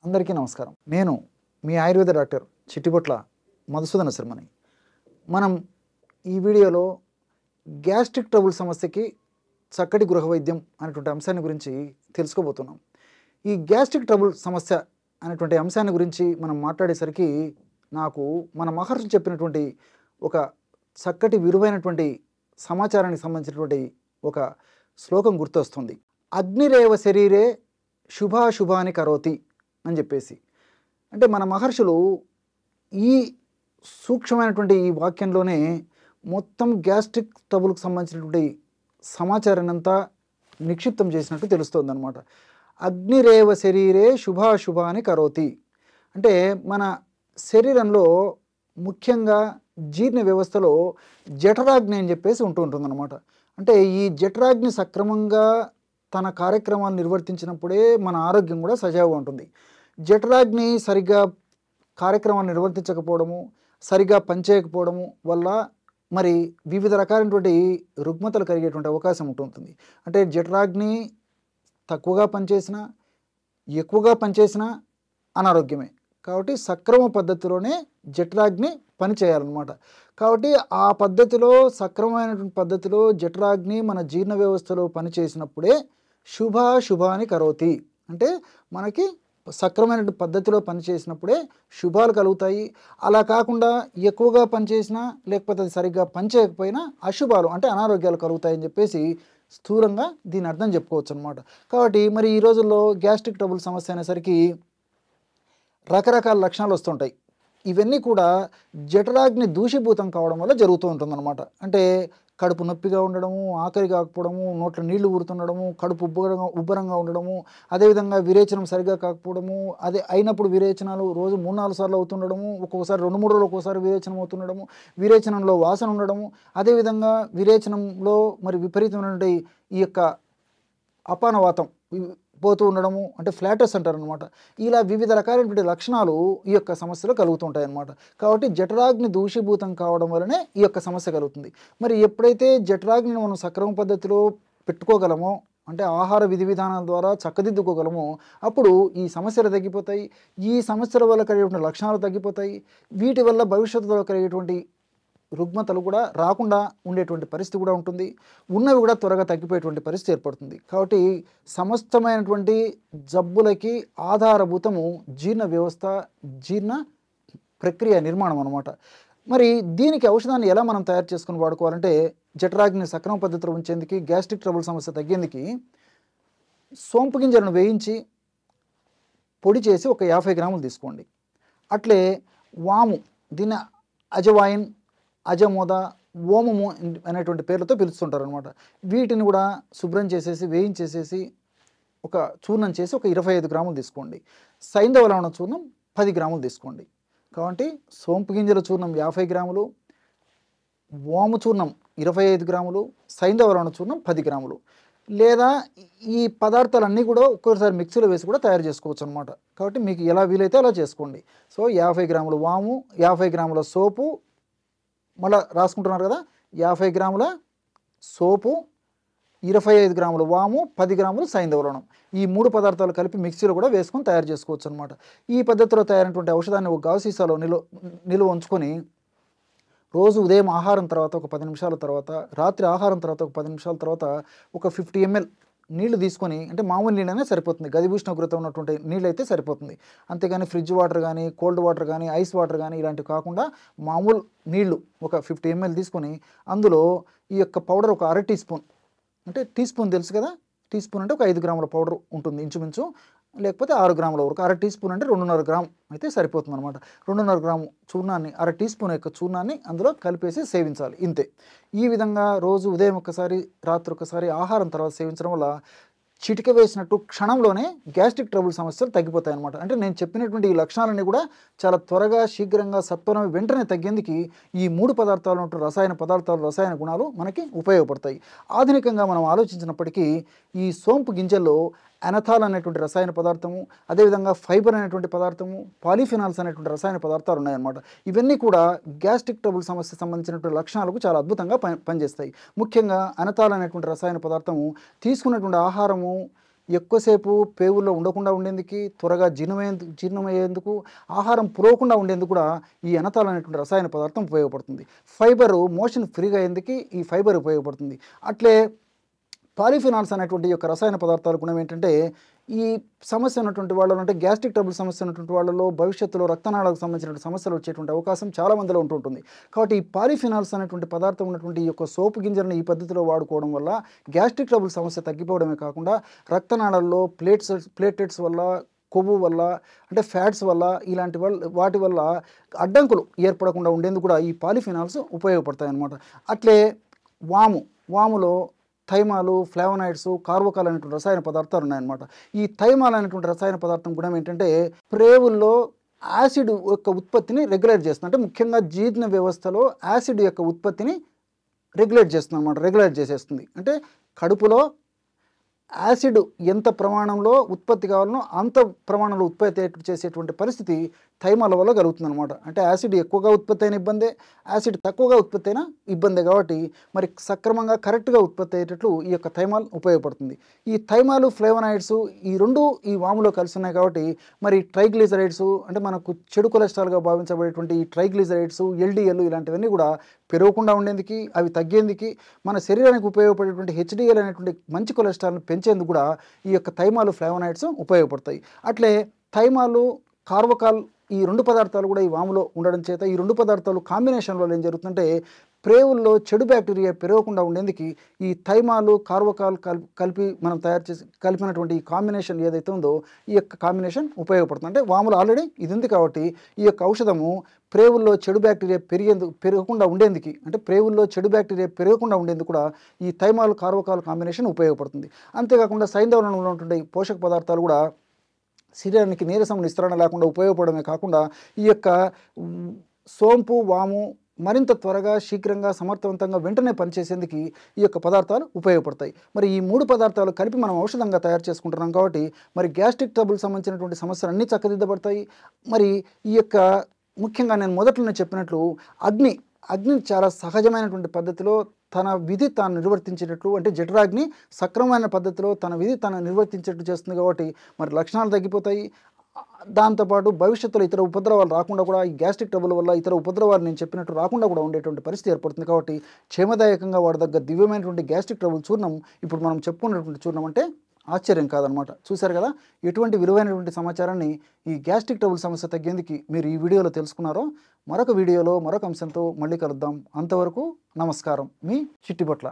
అందరికీ నమస్కారం. నేను మీ ఆయుర్వేద డాక్టర్ చిట్టిపొట్ల మధుసూదన శర్మని. మనం ఈ వీడియోలో గ్యాస్ట్రిక్ ట్రబుల్ సమస్యకి చక్కటి గృహ వైద్యం అనేటువంటి అంశాన్ని గురించి తెలుసుకోబోతున్నాం. ఈ గ్యాస్ట్రిక్ ట్రబుల్ సమస్య అనేటువంటి అంశాన్ని గురించి మనం మాట్లాడేసరికి నాకు మన మహర్షులు చెప్పినటువంటి ఒక చక్కటి విలువైనటువంటి సమాచారానికి సంబంధించినటువంటి ఒక శ్లోకం గుర్తొస్తుంది. అగ్నిరేవ శరీరే శుభాశుభాని కరోతి అని చెప్పేసి. అంటే మన మహర్షులు ఈ సూక్ష్మమైనటువంటి ఈ వాక్యంలోనే మొత్తం గ్యాస్ట్రిక్ ట్రబుల్కి సంబంధించినటువంటి సమాచారాన్ని అంతా నిక్షిప్తం చేసినట్టు తెలుస్తుంది అనమాట. అగ్నిరేవ శరీరే శుభాశుభాని కరోతి అంటే మన శరీరంలో ముఖ్యంగా జీర్ణ వ్యవస్థలో జఠరాగ్ని అని చెప్పేసి ఉంటుందన్నమాట. అంటే ఈ జఠరాగ్ని సక్రమంగా తన కార్యక్రమాలు నిర్వర్తించినప్పుడే మన ఆరోగ్యం కూడా సజావుగా ఉంటుంది. జఠరాగ్ని సరిగ్గా కార్యక్రమాలు నిర్వర్తించకపోవడము, సరిగ్గా పనిచేయకపోవడము వల్ల మరి వివిధ రకాలైనటువంటి రుగ్మతలు కలిగేటువంటి అవకాశం ఉంటుంది. అంటే జఠరాగ్ని తక్కువగా పనిచేసినా, ఎక్కువగా పనిచేసినా అనారోగ్యమే. కాబట్టి సక్రమ పద్ధతిలోనే జఠరాగ్ని పని చేయాలన్నమాట. కాబట్టి ఆ పద్ధతిలో సక్రమమైనటువంటి పద్ధతిలో జఠరాగ్ని మన జీర్ణ వ్యవస్థలో పనిచేసినప్పుడే శుభాశుభాని కరోతి అంటే మనకి సక్రమైన పద్ధతిలో పనిచేసినప్పుడే శుభాలు కలుగుతాయి. అలా కాకుండా ఎక్కువగా పనిచేసినా లేకపోతే అది సరిగ్గా పనిచేయకపోయినా అశుభాలు అంటే అనారోగ్యాలు కలుగుతాయని చెప్పేసి స్థూలంగా దీని అర్థం చెప్పుకోవచ్చు అనమాట. కాబట్టి మరి ఈ రోజుల్లో గ్యాస్ట్రిక్ ట్రబుల్ సమస్య అనేసరికి రకరకాల లక్షణాలు వస్తుంటాయి. ఇవన్నీ కూడా జఠరాగ్ని దూషీభూతం కావడం వల్ల జరుగుతూ ఉంటుందన్నమాట. అంటే కడుపు నొప్పిగా ఉండడము, ఆకలి కాకపోవడము, నోట్లో నీళ్లు ఊరుతుండడము, కడుపు ఉబ్బరంగా ఉండడము, అదేవిధంగా విరేచనం సరిగ్గా కాకపోవడము, అదే అయినప్పుడు విరేచనాలు రోజు 3-4 సార్లు అవుతుండడము, ఒక్కొక్కసారి 2-3 రోజులు ఒక్కోసారి విరేచనం అవుతుండడము, విరేచనంలో వాసన ఉండడము, అదేవిధంగా విరేచనంలో మరి విపరీతమైనటువంటి ఈ యొక్క అపానవాతం పోతూ ఉండడము అంటే ఫ్లాటస్ అంటారు అనమాట. ఇలా వివిధ రకాలైనటువంటి లక్షణాలు ఈ యొక్క సమస్యలో కలుగుతుంటాయి అన్నమాట. కాబట్టి జఠరాగ్ని దూషీభూతం కావడం వలనే ఈ యొక్క సమస్య కలుగుతుంది. మరి ఎప్పుడైతే జఠరాగ్నిని మనం సక్రమ పద్ధతిలో పెట్టుకోగలమో అంటే ఆహార విధి విధానాల ద్వారా చక్కదిద్దుకోగలమో అప్పుడు ఈ సమస్యలు తగ్గిపోతాయి. ఈ సమస్యల వల్ల కలిగేటువంటి లక్షణాలు తగ్గిపోతాయి. వీటి వల్ల భవిష్యత్తులో కలిగేటువంటి రుగ్మతలు కూడా రాకుండా ఉండేటువంటి పరిస్థితి కూడా ఉంటుంది. ఉన్నవి కూడా త్వరగా తగ్గిపోయేటువంటి పరిస్థితి ఏర్పడుతుంది. కాబట్టి సమస్తమైనటువంటి జబ్బులకి ఆధారభూతము జీర్ణ వ్యవస్థ, జీర్ణ ప్రక్రియ నిర్మాణం అన్నమాట. మరి దీనికి ఔషధాన్ని ఎలా మనం తయారు చేసుకుని వాడుకోవాలంటే జఠరాగ్ని సక్రమ పద్ధతిలో ఉంచేందుకు, గ్యాస్ట్రిక్ ట్రబుల్ సమస్య తగ్గేందుకు సోంపు గింజలను వేయించి పొడి చేసి ఒక 50 గ్రాములు తీసుకోండి. అట్లే వాము, దీన్ని అజవాయిన్, అజమోద, ఓమము అనేటువంటి పేర్లతో పిలుస్తుంటారు అనమాట. వీటిని కూడా శుభ్రం చేసేసి వేయించేసేసి ఒక చూర్ణం చేసి ఒక 25 గ్రాములు తీసుకోండి. సైంధవ లవణ చూర్ణం 10 గ్రాములు తీసుకోండి. కాబట్టి సోంపు గింజల చూర్ణం 50 గ్రాములు, ఓము చూర్ణం 25 గ్రాములు, సైంధవ లవణ చూర్ణం 10 గ్రాములు. లేదా ఈ పదార్థాలన్నీ కూడా ఒక్కొక్కసారి మిక్సీలో వేసి కూడా తయారు చేసుకోవచ్చు అనమాట. కాబట్టి మీకు ఎలా వీలైతే అలా చేసుకోండి. సో 50 గ్రాముల వాము, 50 గ్రాముల సోపు, మళ్ళీ రాసుకుంటున్నారు కదా, 50 గ్రాముల సోపు, 25 గ్రాముల వాము, 10 గ్రాములు సైంధవ లవణం. ఈ 3 పదార్థాలు కలిపి మిక్సీలో కూడా వేసుకొని తయారు చేసుకోవచ్చు అనమాట. ఈ పద్ధతిలో తయారైనటువంటి ఔషధాన్ని ఒక గాజు సీసాలో నిలువ ఉంచుకొని రోజు ఉదయం ఆహారం తర్వాత ఒక 10 నిమిషాల తర్వాత, రాత్రి ఆహారం తర్వాత ఒక 10 నిమిషాల తర్వాత ఒక 50 ml నీళ్లు తీసుకొని, అంటే మామూలు నీళ్ళనే సరిపోతుంది, గది ఉష్ణోగ్రత ఉన్నటువంటి నీళ్ళు అయితే సరిపోతుంది. అంతేగాని ఫ్రిడ్జ్ వాటర్ కానీ, కోల్డ్ వాటర్ కానీ, ఐస్ వాటర్ కానీ ఇలాంటివి కాకుండా మామూలు నీళ్లు ఒక 50 ml తీసుకొని అందులో ఈ యొక్క పౌడర్ ఒక 1/2 టీ స్పూన్, అంటే టీ స్పూన్ తెలుసు కదా, టీ స్పూన్ అంటే ఒక 5 గ్రాముల పౌడర్ ఉంటుంది ఇంచుమించు, లేకపోతే 6 గ్రాముల వరకు. 1/2 టీ స్పూన్ అంటే 2.5 గ్రాము అయితే సరిపోతుంది అనమాట. 2.5 గ్రాము చూర్ణాన్ని, 1/2 టీ స్పూన్ యొక్క చూర్ణాన్ని అందులో కలిపేసి సేవించాలి, ఇంతే. ఈ విధంగా రోజు ఉదయం ఒకసారి, రాత్రి ఒకసారి, ఆహారం తర్వాత సేవించడం వల్ల చిటిక వేసినట్టు క్షణంలోనే గ్యాస్ట్రిక్ ట్రబుల్ సమస్యలు తగ్గిపోతాయి అన్నమాట. అంటే నేను చెప్పినటువంటి ఈ లక్షణాలన్నీ కూడా చాలా త్వరగా, శీఘ్రంగా, సత్వరం వెంటనే తగ్గేందుకు ఈ 3 పదార్థాలు ఉన్నట్టు రసాయన పదార్థాలు, రసాయన గుణాలు మనకి ఉపయోగపడతాయి. ఆధునికంగా మనం ఆలోచించినప్పటికీ ఈ సోంపు గింజల్లో అనథాల్ అనేటువంటి రసాయన పదార్థము, అదేవిధంగా ఫైబర్ అనేటువంటి పదార్థము, పాలిఫినాల్స్ అనేటువంటి రసాయన పదార్థాలు ఉన్నాయన్నమాట. ఇవన్నీ కూడా గ్యాస్ట్రిక్ ట్రబుల్ సమస్యకు సంబంధించినటువంటి లక్షణాలకు చాలా అద్భుతంగా పనిచేస్తాయి. ముఖ్యంగా అనథాల్ అనేటువంటి రసాయన పదార్థము తీసుకున్నటువంటి ఆహారము ఎక్కువసేపు పేగుల్లో ఉండకుండా ఉండేందుకు, త్వరగా జీర్ణమయ్యేందుకు, ఆహారం పురవకుండా ఉండేందుకు కూడా ఈ ఎనతాల్ అనేటువంటి రసాయన పదార్థం ఉపయోగపడుతుంది. ఫైబరు మోషన్ ఫ్రీగా అయ్యేందుకు ఈ ఫైబర్ ఉపయోగపడుతుంది. అట్లే పాలిఫినాల్స్ అనేటువంటి యొక్క రసాయన పదార్థాల గుణం ఏంటంటే, ఈ సమస్య ఉన్నటువంటి వాళ్ళలో అంటే గ్యాస్ట్రిక్ ట్రబుల్ సమస్య ఉన్నటువంటి వాళ్ళలో భవిష్యత్తులో రక్తనాళాలకు సంబంధించిన సమస్యలు వచ్చేటువంటి అవకాశం చాలా మందిలో ఉంటుంటుంది. కాబట్టి ఈ పాలిఫినాల్స్ అనేటువంటి పదార్థం ఉన్నటువంటి ఈ యొక్క సోపు గింజలను ఈ పద్ధతిలో వాడుకోవడం వల్ల గ్యాస్ట్రిక్ ట్రబుల్ సమస్య తగ్గిపోవడమే కాకుండా రక్తనాళాల్లో ప్లేటెట్స్ వల్ల, కొవ్వు వల్ల, అంటే ఫ్యాట్స్ వల్ల, ఇలాంటి వాటి వల్ల అడ్డంకులు ఏర్పడకుండా ఉండేందుకు కూడా ఈ పాలిఫినాల్స్ ఉపయోగపడతాయి అన్నమాట. అట్లే వాములో థైమాలు, ఫ్లావనాయిడ్స్, కార్బోకాల్ అనేటువంటి రసాయన పదార్థాలు ఉన్నాయన్నమాట. ఈ థైమాల్ అనేటువంటి రసాయన పదార్థం గుణం ఏంటంటే ప్రేవుల్లో యాసిడ్ యొక్క ఉత్పత్తిని రెగ్యులేట్ చేస్తుంది. అంటే ముఖ్యంగా జీర్ణ వ్యవస్థలో యాసిడ్ యొక్క ఉత్పత్తిని రెగ్యులేట్ చేసేస్తుంది. అంటే కడుపులో యాసిడ్ ఎంత ప్రమాణంలో ఉత్పత్తి కావాలనో అంత ప్రమాణంలో ఉత్పత్తి చేసేటువంటి పరిస్థితి థైమాల వల్ల కలుగుతుంది అనమాట. అంటే యాసిడ్ ఎక్కువగా ఉత్పత్తి అయిన ఇబ్బందే, యాసిడ్ తక్కువగా ఉత్పత్తి అయినా ఇబ్బందే. కాబట్టి మరి సక్రమంగా కరెక్ట్గా ఉత్పత్తి అయ్యేటట్లు ఈ యొక్క థైమాల్ ఉపయోగపడుతుంది. ఈ థైమాలు, ఫ్లేవనాయిడ్స్ ఈ రెండు ఈ వాములో కలిసి ఉన్నాయి. కాబట్టి మరి ట్రైగ్లిజరైడ్స్ అంటే మనకు చెడు కొలెస్ట్రాల్గా భావించబడేటువంటి ఈ ట్రైగ్లిజరైడ్స్, ఎల్డిఎల్ ఇలాంటివన్నీ కూడా పెరగకుండా ఉండేందుకు, అవి తగ్గేందుకు, మన శరీరానికి ఉపయోగపడేటువంటి హెచ్డిఎల్ అనేటువంటి మంచి కొలెస్ట్రాల్ని పెంచేందుకు కూడా ఈ యొక్క థైమాలు, ఫ్లేవనాయిడ్స్ ఉపయోగపడతాయి. అట్లే థైమాలు, కార్బోకాల్ ఈ రెండు పదార్థాలు కూడా ఈ వాములో ఉండడం చేత ఈ రెండు పదార్థాలు కాంబినేషన్ వల్ల ఏం జరుగుతుందంటే ప్రేవుల్లో చెడు బ్యాక్టీరియా పెరగకుండా ఉండేందుకు ఈ థైమాలు, కార్బోకాల్ కలిపి మనం కలిపినటువంటి ఈ కాంబినేషన్ ఏదైతే ఉందో ఈ యొక్క కాంబినేషన్ ఉపయోగపడుతుంది. అంటే వాములు ఆల్రెడీ ఇది ఉంది కాబట్టి ఈ యొక్క ఔషధము ప్రేవుల్లో చెడు బ్యాక్టీరియా పెరగకుండా ఉండేందుకు, అంటే ప్రేవుల్లో చెడు బ్యాక్టీరియా పెరగకుండా ఉండేందుకు కూడా ఈ థైమాలు, కార్బోకాల్ కాంబినేషన్ ఉపయోగపడుతుంది. అంతేకాకుండా సైంధవంలో ఉన్నటువంటి పోషక పదార్థాలు కూడా శరీరానికి నీరసం, నిస్సరణ లేకుండా ఉపయోగపడమే కాకుండా ఈ యొక్క సోంపు, వాము మరింత త్వరగా, శీఘ్రంగా, సమర్థవంతంగా వెంటనే పనిచేసేందుకు ఈ యొక్క పదార్థాలు ఉపయోగపడతాయి. మరి ఈ మూడు పదార్థాలు కలిపి మనం ఔషధంగా తయారు చేసుకుంటున్నాం కాబట్టి మరి గ్యాస్ట్రిక్ ట్రబుల్ సంబంధించినటువంటి సమస్యలు అన్నీ చక్కదిద్దబడతాయి. మరి ఈ యొక్క ముఖ్యంగా నేను మొదట్లోనే చెప్పినట్లు అగ్ని చాలా సహజమైనటువంటి పద్ధతిలో తన విధి తాను నిర్వర్తించేటట్లు, అంటే జఠరాగ్ని సక్రమమైన పద్ధతిలో తన విధి తాను నిర్వర్తించేటట్టు చేస్తుంది. కాబట్టి మరి లక్షణాలు తగ్గిపోతాయి. దాంతోపాటు భవిష్యత్తులో ఇతర ఉపద్రవాలు రాకుండా కూడా ఈ గ్యాస్ట్రిక్ ట్రబుల్ వల్ల ఇతర ఉపద్రవాలు నేను చెప్పినట్టు రాకుండా కూడా ఉండేటువంటి పరిస్థితి ఏర్పడుతుంది. కాబట్టి క్షేమదాయకంగా వాడదగ్గ దివ్యమైనటువంటి గ్యాస్ట్రిక్ ట్రబుల్ చూర్ణం ఇప్పుడు మనం చెప్పుకున్నటువంటి చూర్ణం అంటే ఆశ్చర్యం కాదనమాట. చూశారు కదా ఎటువంటి విలువైనటువంటి సమాచారాన్ని ఈ గ్యాస్ట్రిక్ ట్రబుల్ సమస్య తగ్గేందుకు మీరు ఈ వీడియోలో తెలుసుకున్నారో. మరొక వీడియోలో మరొక అంశంతో మళ్ళీ కలుద్దాం. అంతవరకు నమస్కారం. మీ చిట్టిబొట్ల.